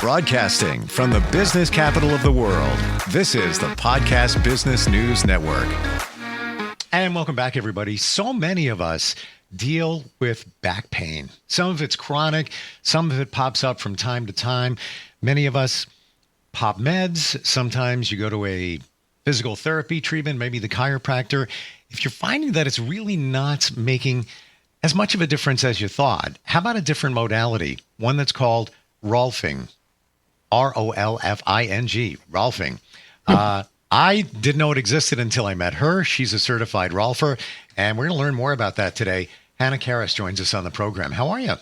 Broadcasting from the business capital of the world, this is the Podcast Business News Network. And welcome back, everybody. So many of us deal with back pain. Some of it's chronic. Some of it pops up from time to time. Many of us pop meds. Sometimes you go to a physical therapy treatment, maybe the chiropractor. If you're finding that it's really not making as much of a difference as you thought, how about a different modality? One that's called Rolfing. Rolfing. Rolfing. I didn't know it existed until I met her. She's a certified Rolfer, and we're going to learn more about that today. Hannah Karis joins us on the program. How are you?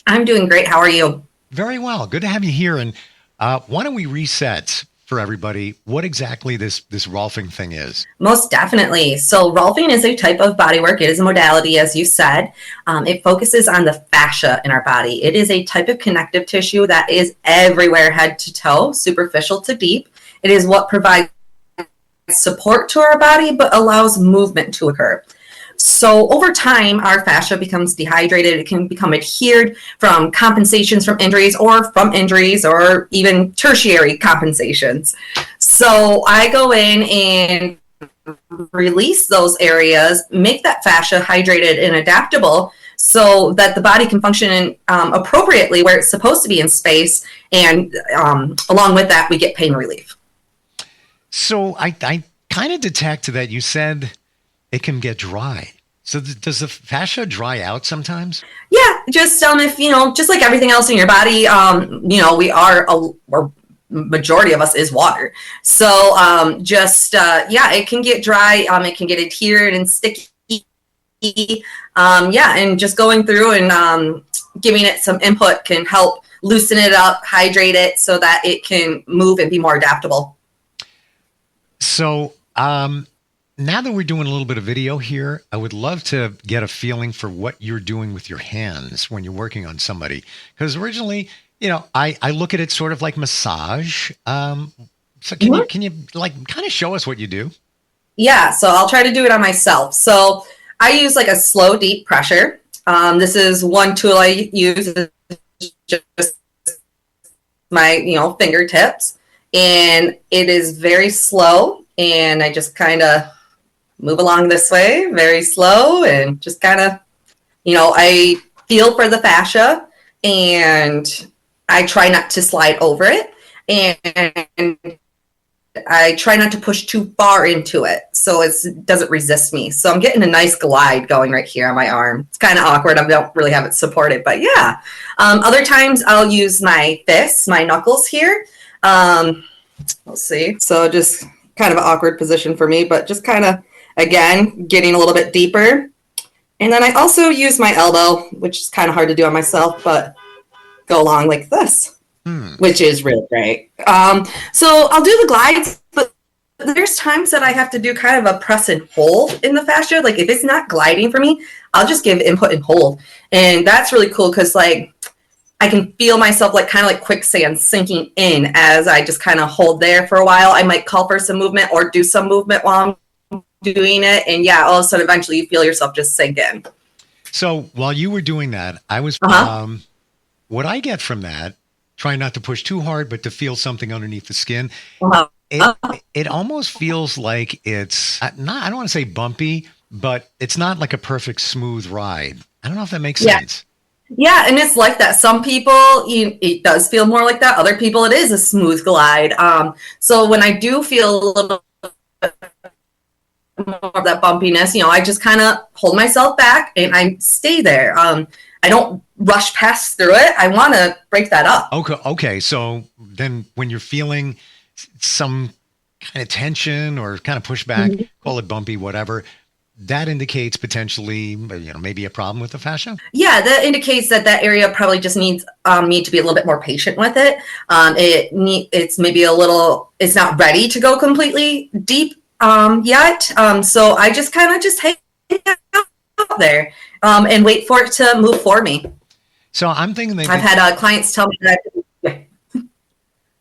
I'm doing great. How are you? Very well. Good to have you here. And why don't we reset for everybody what exactly this Rolfing thing is? Most definitely. So Rolfing is a type of bodywork. It is a modality, as you said. It focuses on the fascia in our body. It is a type of connective tissue that is everywhere, head to toe, superficial to deep. It is what provides support to our body, but allows movement to occur. So over time, our fascia becomes dehydrated. It can become adhered from compensations from injuries or even tertiary compensations. So I go in and release those areas, make that fascia hydrated and adaptable so that the body can function appropriately where it's supposed to be in space. And along with that, we get pain relief. So I kind of detect that you said it can get dry. So does the fascia dry out sometimes? Yeah, just if just like everything else in your body, majority of us is water. So it can get dry. It can get adhered and sticky. And just going through and giving it some input can help loosen it up, hydrate it so that it can move and be more adaptable. So, now that we're doing a little bit of video here, I would love to get a feeling for what you're doing with your hands when you're working on somebody. Because originally, I look at it sort of like massage. So can you like kind of show us what you do? Yeah, so I'll try to do it on myself. So I use like a slow, deep pressure. This is one tool I use, just my, fingertips. And it is very slow. And I just kind of move along this way, very slow, and just kind of, I feel for the fascia, and I try not to slide over it, and I try not to push too far into it so it doesn't resist me. So I'm getting a nice glide going right here on my arm. It's kind of awkward. I don't really have it supported, but yeah. Other times I'll use my fists, my knuckles here. Let's see. So just kind of an awkward position for me, but just kind of, again, getting a little bit deeper. And then I also use my elbow, which is kind of hard to do on myself, but go along like this, which is really great. So I'll do the glides, but there's times that I have to do kind of a press and hold in the fascia. Like if it's not gliding for me, I'll just give input and hold. And that's really cool because I can feel myself kind of like quicksand sinking in as I just kind of hold there for a while. I might call for some movement or do some movement while I'm doing it. And all of a sudden, eventually you feel yourself just sink in. So while you were doing that, I was, what I get from that, trying not to push too hard, but to feel something underneath the skin, it almost feels like it's not, I don't want to say bumpy, but it's not like a perfect smooth ride. I don't know if that makes sense. Yeah, and it's like that. Some people, it does feel more like that. Other people, it is a smooth glide. So when I do feel a little bit more of that bumpiness, I just kind of hold myself back and I stay there. I don't rush past through it. I want to break that up. Okay. So then when you're feeling some kind of tension or kind of pushback, call it bumpy, whatever, that indicates potentially, maybe a problem with the fascia? Yeah, that indicates that area probably just needs me to be a little bit more patient with it. It's maybe it's not ready to go completely deep yet. So I just kind of hang out there and wait for it to move for me. So I'm thinking I've had clients tell me that.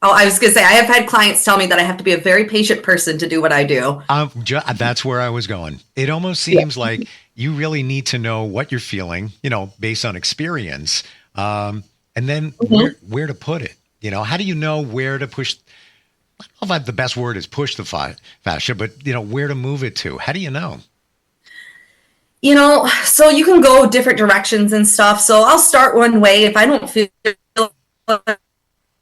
I was going to say, I have had clients tell me that I have to be a very patient person to do what I do. That's where I was going. It almost seems like you really need to know what you're feeling, based on experience, and then where to put it. How do you know where to push? I don't know if the best word is push the fascia, but where to move it to. How do you know? So you can go different directions and stuff. So I'll start one way. If I don't feel like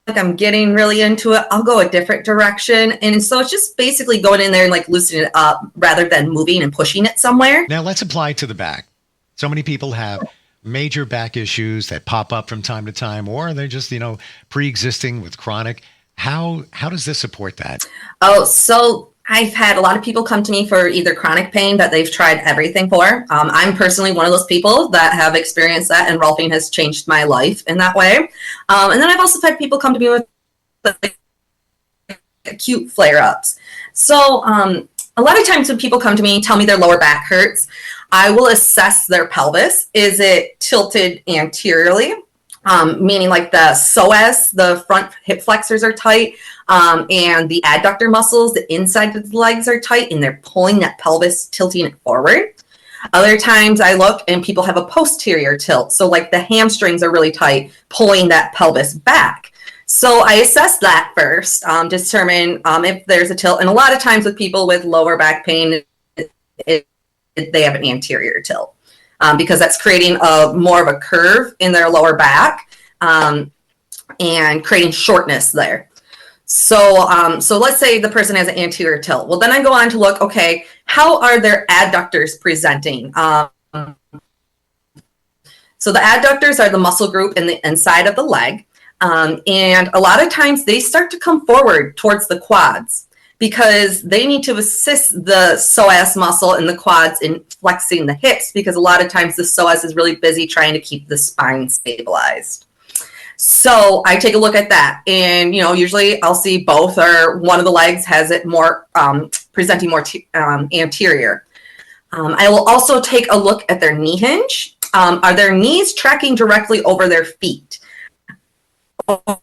I'm getting really into it, I'll go a different direction. And so it's just basically going in there and like loosening it up rather than moving and pushing it somewhere. Now let's apply to the back. So many people have major back issues that pop up from time to time, or they're just, pre-existing with chronic. How does this support that? Oh, so I've had a lot of people come to me for either chronic pain that they've tried everything for. I'm personally one of those people that have experienced that, and Rolfing has changed my life in that way. And then I've also had people come to me with acute flare-ups. So a lot of times when people come to me, tell me their lower back hurts, I will assess their pelvis. Is it tilted anteriorly? Meaning like the psoas, the front hip flexors are tight, and the adductor muscles, the inside of the legs are tight, and they're pulling that pelvis, tilting it forward. Other times I look and people have a posterior tilt. So like the hamstrings are really tight, pulling that pelvis back. So I assess that first, determine if there's a tilt. And a lot of times with people with lower back pain, they have an anterior tilt. Because that's creating more of a curve in their lower back and creating shortness there. So let's say the person has an anterior tilt. Well, then I go on to look, okay, how are their adductors presenting? So the adductors are the muscle group in the inside of the leg. And a lot of times they start to come forward towards the quads, because they need to assist the psoas muscle in the quads in flexing the hips, because a lot of times the psoas is really busy trying to keep the spine stabilized. So I take a look at that, and usually I'll see both, or one of the legs has it more presenting more anterior. I will also take a look at their knee hinge. Are their knees tracking directly over their feet? Or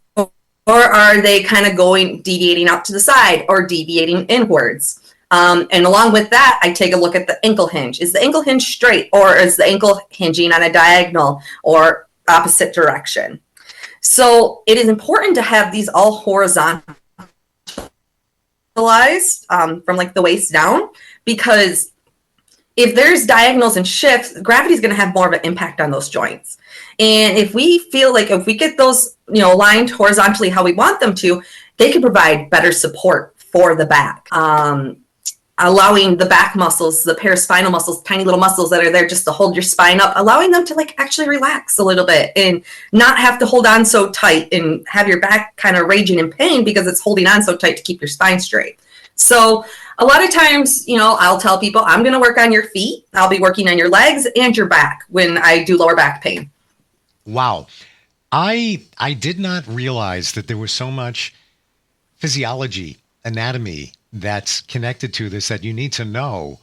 are they kind of deviating out to the side or deviating inwards? And along with that, I take a look at the ankle hinge. Is the ankle hinge straight, or is the ankle hinging on a diagonal or opposite direction? So it is important to have these all horizontalized from like the waist down, because if there's diagonals and shifts, gravity is going to have more of an impact on those joints. And if we feel like if we get those, aligned horizontally how we want them to, they can provide better support for the back. Allowing the back muscles, the paraspinal muscles, tiny little muscles that are there just to hold your spine up, allowing them to like actually relax a little bit and not have to hold on so tight and have your back kind of raging in pain because it's holding on so tight to keep your spine straight. So a lot of times, I'll tell people, I'm going to work on your feet. I'll be working on your legs and your back when I do lower back pain. Wow. I did not realize that there was so much physiology, anatomy that's connected to this that you need to know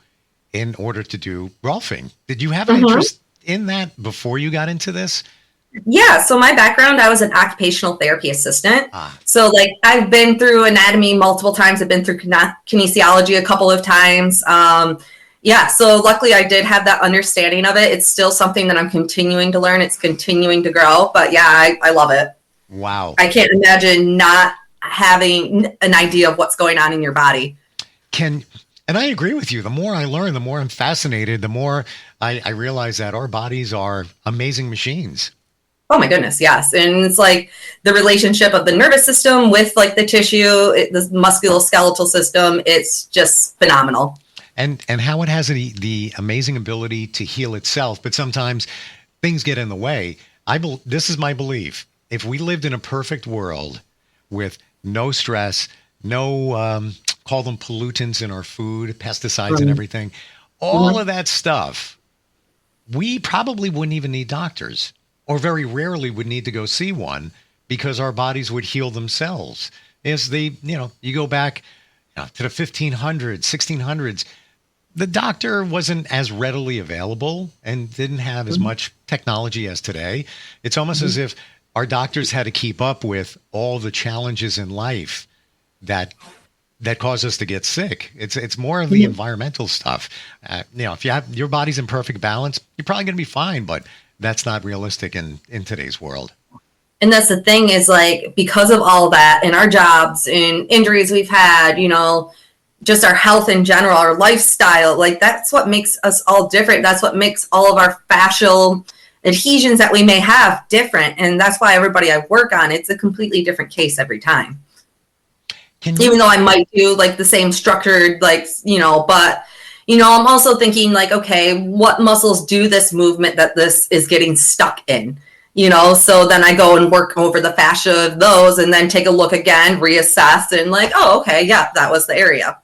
in order to do Rolfing. Did you have an interest in that before you got into this? Yeah. So my background, I was an occupational therapy assistant. So like I've been through anatomy multiple times. I've been through kinesiology a couple of times. Yeah. So luckily I did have that understanding of it. It's still something that I'm continuing to learn. It's continuing to grow, but yeah, I love it. Wow. I can't imagine not having an idea of what's going on in your body. And I agree with you. The more I learn, the more I'm fascinated, the more I realize that our bodies are amazing machines. Oh my goodness, yes. And it's like the relationship of the nervous system with like the tissue, the musculoskeletal system, it's just phenomenal. And how it has the amazing ability to heal itself, but sometimes things get in the way. This is my belief. If we lived in a perfect world with no stress, no, call them pollutants in our food, pesticides and everything, all of that stuff, we probably wouldn't even need doctors, or very rarely would need to go see one, because our bodies would heal themselves. As you go back to the 1500s, 1600s, the doctor wasn't as readily available and didn't have as much technology as today. It's almost as if our doctors had to keep up with all the challenges in life that cause us to get sick. It's more of the environmental stuff. If you have your body's in perfect balance, you're probably going to be fine, but that's not realistic in today's world. And that's the thing is like, because of all that and our jobs and injuries we've had, just our health in general, our lifestyle, like that's what makes us all different. That's what makes all of our fascial adhesions that we may have different. And that's why everybody I work on, it's a completely different case every time. Even though I might do like the same structured, like, but, I'm also thinking like, okay, what muscles do this movement that this is getting stuck in? So then I go and work over the fascia of those and then take a look again, reassess, and like, oh, okay, yeah, that was the area.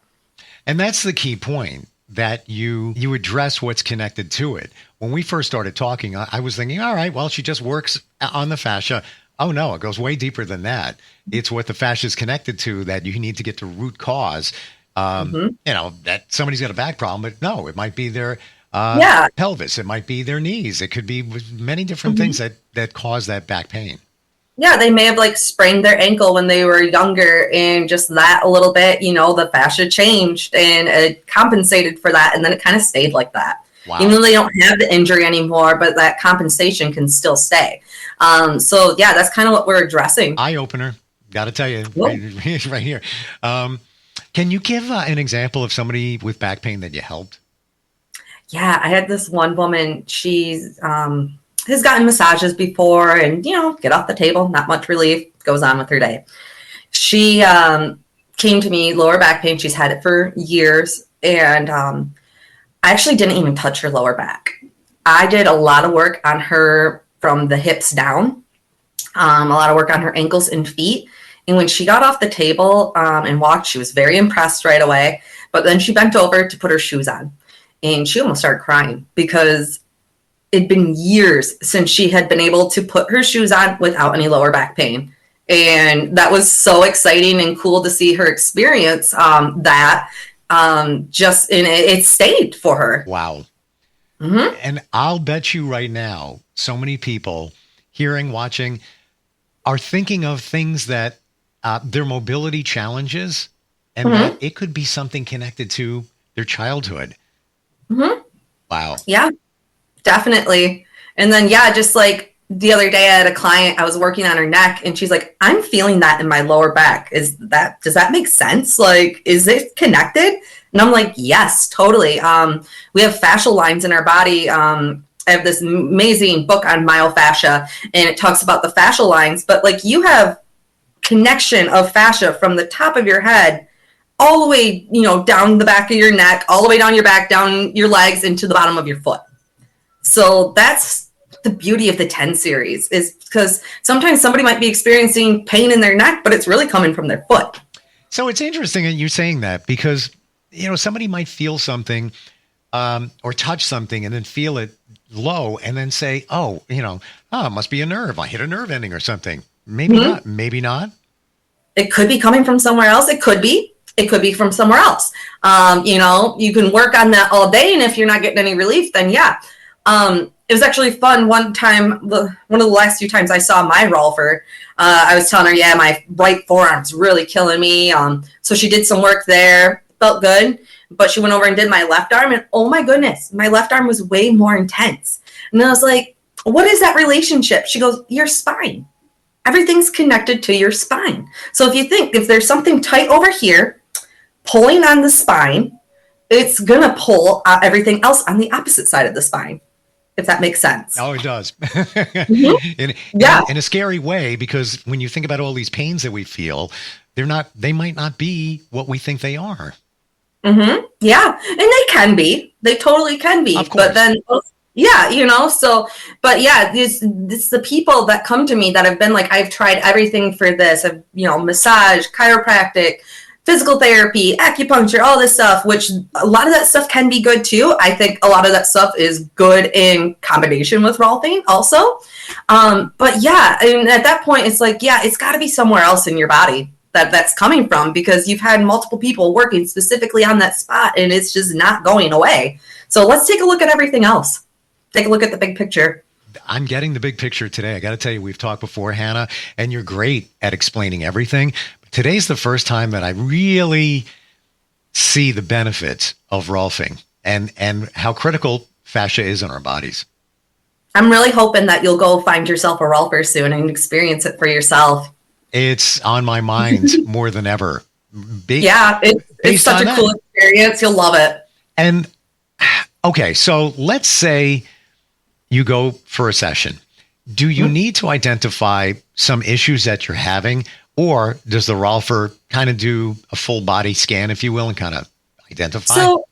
And that's the key point, that you address what's connected to it. When we first started talking, I was thinking, all right, well, she just works on the fascia. Oh, no, it goes way deeper than that. It's what the fascia is connected to that you need to get to root cause. That somebody's got a back problem, but no, it might be their pelvis. It might be their knees. It could be many different things that cause that back pain. Yeah, they may have like sprained their ankle when they were younger, and just that a little bit, the fascia changed and it compensated for that. And then it kind of stayed like that. Wow. Even though they don't have the injury anymore, but that compensation can still stay. So yeah, that's kind of what we're addressing. Eye opener. Got to tell you right here. Can you give an example of somebody with back pain that you helped? Yeah, I had this one woman. She's has gotten massages before, and get off the table, not much relief, goes on with her day. She came to me, lower back pain. She's had it for years, and I actually didn't even touch her lower back. I did a lot of work on her from the hips down, a lot of work on her ankles and feet. And when she got off the table and walked, she was very impressed right away. But then she bent over to put her shoes on, and she almost started crying because it'd been years since she had been able to put her shoes on without any lower back pain. And that was so exciting and cool to see her experience that. It stayed for her. Wow. Mm-hmm. And I'll bet you right now, so many people hearing, watching, are thinking of things that their mobility challenges, and that it could be something connected to their childhood. Mm-hmm. Wow. Yeah, definitely. And then, just like the other day I had a client, I was working on her neck, and she's like, I'm feeling that in my lower back. Does that make sense? Like, is it connected? And I'm like, yes, totally. We have fascial lines in our body. I have this amazing book on myofascia, and it talks about the fascial lines, but like you have connection of fascia from the top of your head all the way, down the back of your neck, all the way down your back, down your legs, into the bottom of your foot. So that's the beauty of the 10 series, is because sometimes somebody might be experiencing pain in their neck, but it's really coming from their foot. So it's interesting that you're saying that, because, somebody might feel something or touch something and then feel it low and then say, it must be a nerve. I hit a nerve ending or something. Maybe not. Maybe not. It could be coming from somewhere else. It could be from somewhere else. You can work on that all day, and if you're not getting any relief, then it was actually fun. One time, one of the last few times I saw my Rolfer, I was telling her, my right forearm's really killing me. So she did some work there, felt good, but she went over and did my left arm, and oh my goodness, my left arm was way more intense. And I was like, what is that relationship? She goes, your spine. Everything's connected to your spine. So if there's something tight over here, pulling on the spine, it's going to pull everything else on the opposite side of the spine, if that makes sense. Oh, it does. In a scary way, because when you think about all these pains that we feel, they might not be what we think they are. Mm-hmm. Yeah. And they can be. They totally can be. Of course. But then, it's the people that come to me that have been like, I've tried everything for this, massage, chiropractic, physical therapy, acupuncture, all this stuff, which a lot of that stuff can be good too. I think a lot of that stuff is good in combination with Rolfing also. And at that point, it's like, it's got to be somewhere else in your body that's coming from, because you've had multiple people working specifically on that spot, and it's just not going away. So let's take a look at everything else. Take a look at the big picture. I'm getting the big picture today. I got to tell you, we've talked before, Hannah, and you're great at explaining everything. Today's the first time that I really see the benefits of Rolfing and how critical fascia is in our bodies. I'm really hoping that you'll go find yourself a Rolfer soon and experience it for yourself. It's on my mind more than ever. It's such a cool experience. You'll love it. And okay, so let's say you go for a session. Do you need to identify some issues that you're having, or does the Rolfer kind of do a full body scan, if you will, and kind of identify? So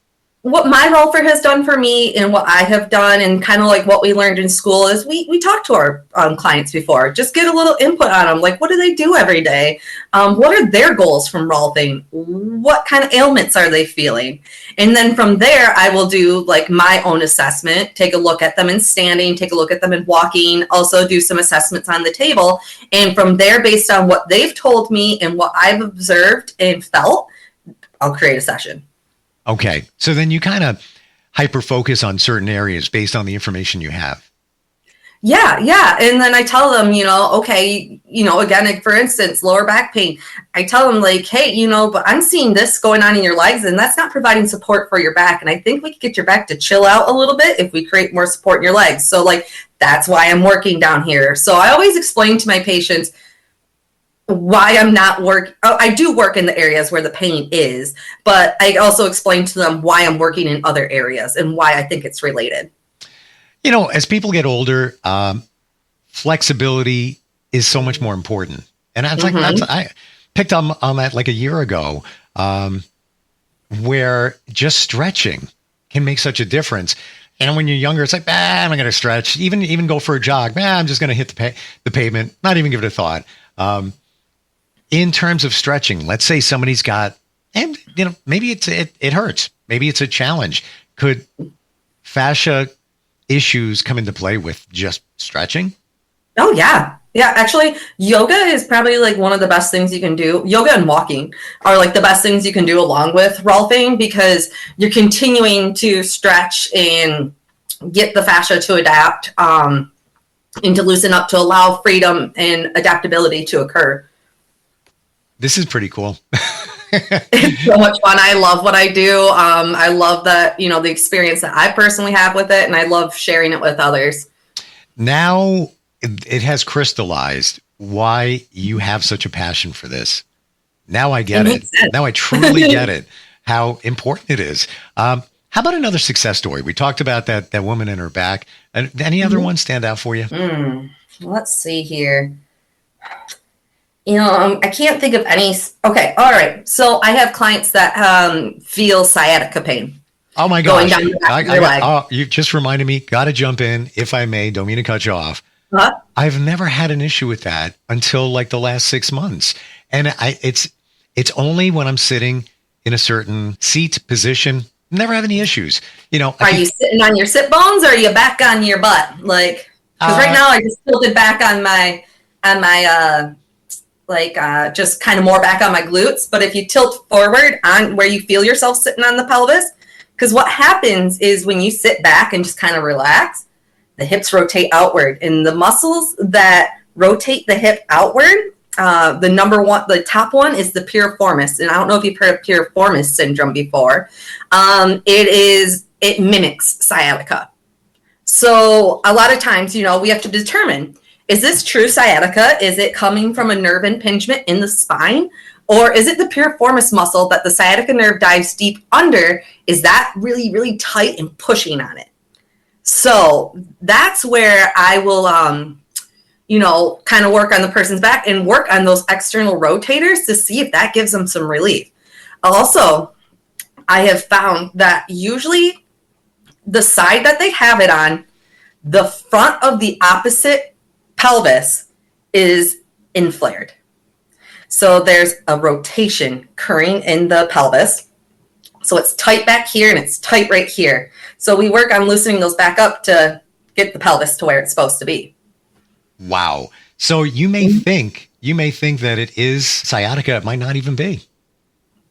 what my Rolfer has done for me and what I have done and kind of like what we learned in school is we talk to our clients before, just get a little input on them. Like, what do they do every day? What are their goals from Rolfing? What kind of ailments are they feeling? And then from there, I will do like my own assessment, take a look at them in standing, take a look at them in walking, also do some assessments on the table. And from there, based on what they've told me and what I've observed and felt, I'll create a session. Okay. So then you kind of hyper focus on certain areas based on the information you have. Yeah. And then I tell them, okay, again, like for instance, lower back pain. I tell them like, hey, but I'm seeing this going on in your legs and that's not providing support for your back. And I think we could get your back to chill out a little bit if we create more support in your legs. So like, that's why I'm working down here. So I always explain to my patients why I'm not I do work in the areas where the pain is, but I also explain to them why I'm working in other areas and why I think it's related. As people get older, flexibility is so much more important. And I picked on that like a year ago, where just stretching can make such a difference. And when you're younger, it's like, I'm not going to stretch, even go for a jog. I'm just going to hit the pavement, not even give it a thought. In terms of stretching, let's say somebody's got, and maybe it hurts. Maybe it's a challenge. Could fascia issues come into play with just stretching? Oh yeah. Yeah, actually, yoga is probably like one of the best things you can do. Yoga and walking are like the best things you can do along with Rolfing because you're continuing to stretch and get the fascia to adapt and to loosen up to allow freedom and adaptability to occur. This is pretty cool. It's so much fun. I love what I do. I love that, the experience that I personally have with it, and I love sharing it with others. Now it has crystallized why you have such a passion for this. Now I get it. Now I truly get it, how important it is. How about another success story? We talked about that woman in her back. Any other ones stand out for you? Let's see here. I can't think of any. Okay. All right. So I have clients that feel sciatica pain. Oh my gosh. Going down the back of your leg. You just reminded me, got to jump in if I may, don't mean to cut you off. Huh? I've never had an issue with that until like the last 6 months. And it's only when I'm sitting in a certain seat position, never have any issues. Are you sitting on your sit bones or are you back on your butt? Like, because right now I just tilted back on my just kind of more back on my glutes. But if you tilt forward on where you feel yourself sitting on the pelvis, because what happens is when you sit back and just kind of relax, the hips rotate outward, and the muscles that rotate the hip outward, the top one is the piriformis. And I don't know if you've heard of piriformis syndrome before. It mimics sciatica. So a lot of times, we have to determine, is this true sciatica? Is it coming from a nerve impingement in the spine? Or is it the piriformis muscle that the sciatica nerve dives deep under? Is that really, really tight and pushing on it? So that's where I will, kind of work on the person's back and work on those external rotators to see if that gives them some relief. Also, I have found that usually the side that they have it on, the front of the opposite pelvis is inflared. So there's a rotation occurring in the pelvis. So it's tight back here and it's tight right here. So we work on loosening those back up to get the pelvis to where it's supposed to be. Wow. So you may think that it is sciatica. It might not even be.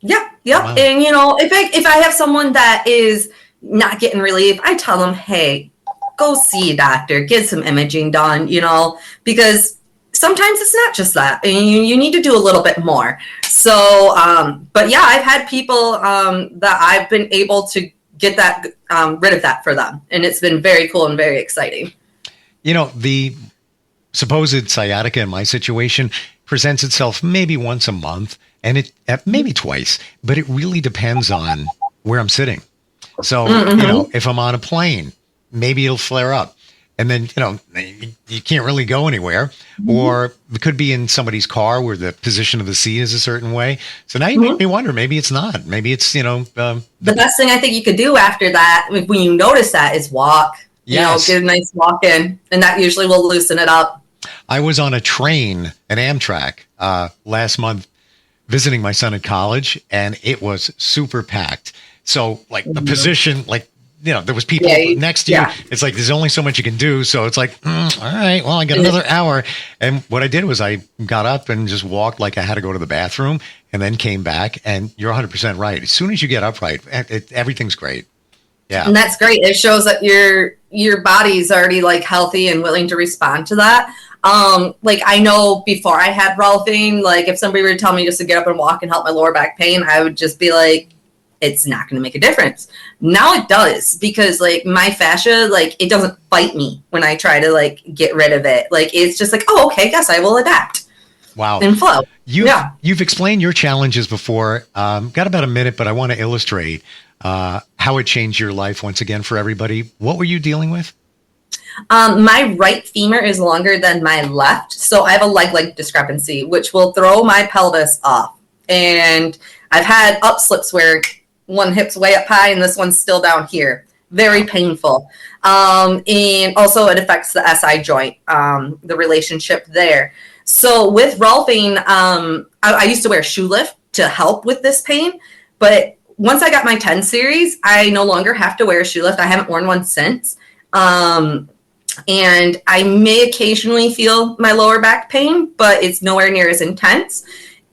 Yeah. Wow. And if I have someone that is not getting relief, I tell them, hey, go see a doctor, get some imaging done, because sometimes it's not just that. And you need to do a little bit more. So, but yeah, I've had people that I've been able to get that rid of that for them. And it's been very cool and very exciting. The supposed sciatica in my situation presents itself maybe once a month, and it maybe twice, but it really depends on where I'm sitting. So, if I'm on a plane, maybe it'll flare up. And then, you can't really go anywhere. Or it could be in somebody's car where the position of the seat is a certain way. So now you make me wonder, maybe it's not. Maybe it's, the best thing I think you could do after that, when you notice that, is walk. Yes. Get a nice walk in. And that usually will loosen it up. I was on a train, an Amtrak, last month visiting my son at college, and it was super packed. So, the position, there was people next to you. Yeah. It's like, there's only so much you can do. So it's like, all right, well, I got another hour. And what I did was I got up and just walked like I had to go to the bathroom, and then came back. And you're 100% right. As soon as you get upright, everything's great. Yeah. And that's great. It shows that your body's already healthy and willing to respond to that. I know before I had Rolfing, if somebody were to tell me just to get up and walk and help my lower back pain, I would just be like, it's not going to make a difference. Now it does, because my fascia, it doesn't bite me when I try to get rid of it. It's just oh, okay, guess I will adapt. Wow. And flow. You've explained your challenges before. Got about a minute, but I want to illustrate how it changed your life once again for everybody. What were you dealing with? My right femur is longer than my left, so I have a leg discrepancy, which will throw my pelvis off. And I've had upslips where one hip's way up high and this one's still down here. Very painful. And also it affects the SI joint, the relationship there. So with Rolfing, I used to wear shoe lift to help with this pain, but once I got my 10 series, I no longer have to wear a shoe lift. I haven't worn one since. And I may occasionally feel my lower back pain, but it's nowhere near as intense.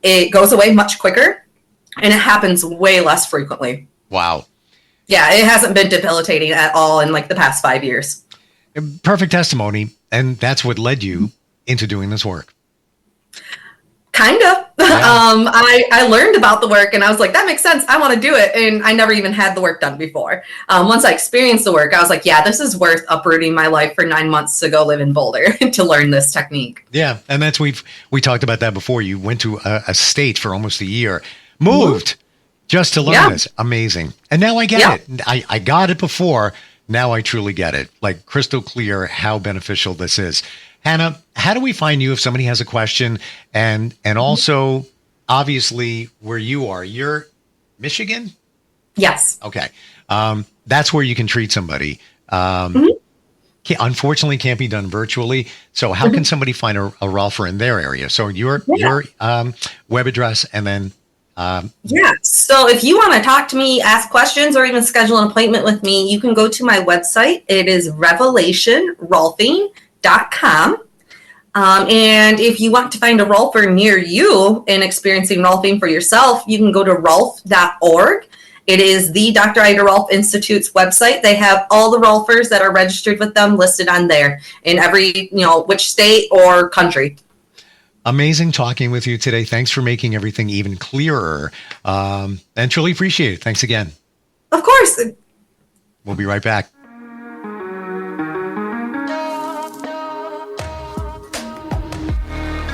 It goes away much quicker, and it happens way less frequently. Wow. Yeah, it hasn't been debilitating at all in the past 5 years. Perfect testimony. And that's what led you into doing this work. Kind of. Yeah. I learned about the work and I was like, that makes sense. I want to do it. And I never even had the work done before. Once I experienced the work, I was like, yeah, this is worth uprooting my life for 9 months to go live in Boulder to learn this technique. Yeah. And that's, we talked about that before. You went to a state for almost a year, moved just to learn this. Amazing. And now I get it. I got it before. Now I truly get it. Crystal clear how beneficial this is. Hannah, how do we find you if somebody has a question? And also, obviously, where you are, you're Michigan? Yes. Okay. That's where you can treat somebody. Unfortunately, can't be done virtually. So how can somebody find a Rolfer in their area? So your web address and then... So if you want to talk to me, ask questions, or even schedule an appointment with me, you can go to my website. It is revelationrolfing.com. And if you want to find a Rolfer near you and experiencing Rolfing for yourself, you can go to rolf.org. It is the Dr. Ida Rolf Institute's website. They have all the Rolfers that are registered with them listed on there in every, which state or country. Amazing talking with you today. Thanks for making everything even clearer. And truly appreciate it. Thanks again. Of course. We'll be right back.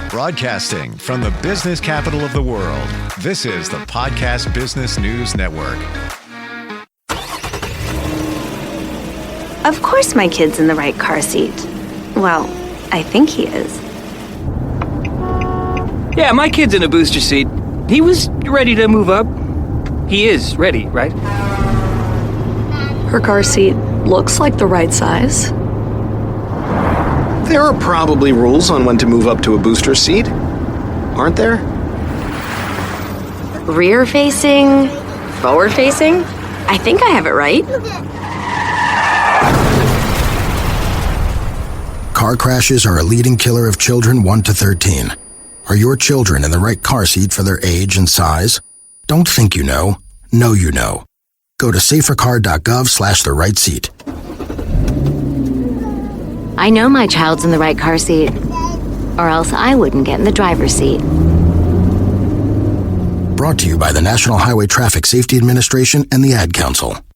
Broadcasting from the business capital of the world, this is the Podcast Business News Network. Of course my kid's in the right car seat. Well, I think he is. Yeah, my kid's in a booster seat. He was ready to move up. He is ready, right? Her car seat looks like the right size. There are probably rules on when to move up to a booster seat, aren't there? Rear facing, forward facing. I think I have it right. Car crashes are a leading killer of children 1 to 13. Are your children in the right car seat for their age and size? Don't think you know. Know you know. Go to safercar.gov/the right seat. I know my child's in the right car seat, or else I wouldn't get in the driver's seat. Brought to you by the National Highway Traffic Safety Administration and the Ad Council.